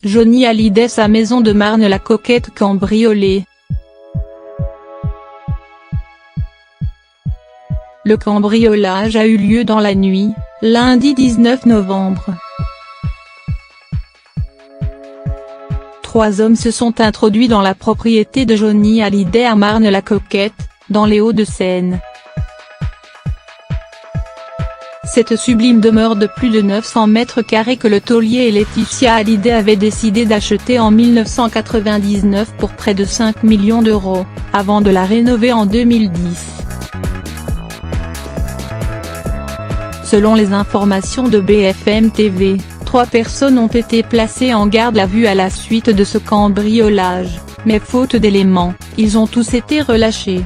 Johnny Hallyday, sa maison de Marne-la-Coquette cambriolée. Le cambriolage a eu lieu dans la nuit, lundi 19 novembre. 3 hommes se sont introduits dans la propriété de Johnny Hallyday à Marne-la-Coquette, dans les Hauts-de-Seine. Cette sublime demeure de plus de 900 mètres carrés que le taulier et Laetitia Hallyday avaient décidé d'acheter en 1999 pour près de 5 millions d'euros, avant de la rénover en 2010. Selon les informations de BFM TV, 3 personnes ont été placées en garde à vue à la suite de ce cambriolage, mais faute d'éléments, ils ont tous été relâchés.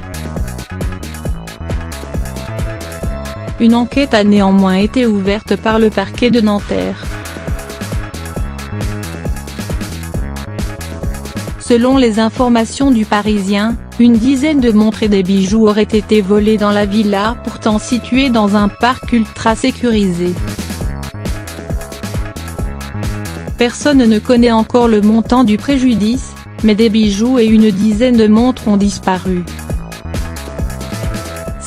Une enquête a néanmoins été ouverte par le parquet de Nanterre. Selon les informations du Parisien, une dizaine de montres et des bijoux auraient été volés dans la villa pourtant située dans un parc ultra sécurisé. Personne ne connaît encore le montant du préjudice, mais des bijoux et une dizaine de montres ont disparu.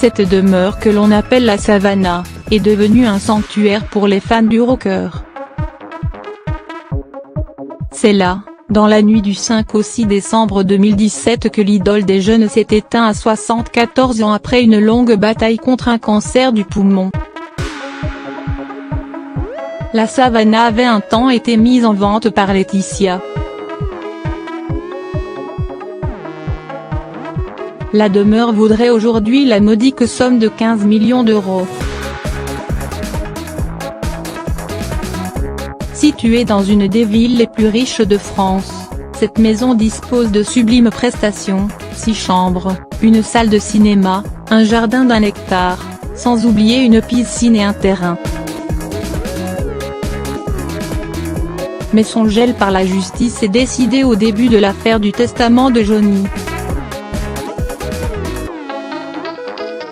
Cette demeure que l'on appelle la Savannah, est devenue un sanctuaire pour les fans du rocker. C'est là, dans la nuit du 5 au 6 décembre 2017 que l'idole des jeunes s'est éteint à 74 ans après une longue bataille contre un cancer du poumon. La Savannah avait un temps été mise en vente par Laetitia. La demeure vaudrait aujourd'hui la modique somme de 15 millions d'euros. Située dans une des villes les plus riches de France, cette maison dispose de sublimes prestations, 6 chambres, une salle de cinéma, un jardin d'1 hectare, sans oublier une piscine et un terrain. Mais son gel par la justice est décidé au début de l'affaire du testament de Johnny.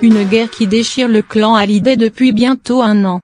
Une guerre qui déchire le clan Hallyday depuis bientôt 1 an.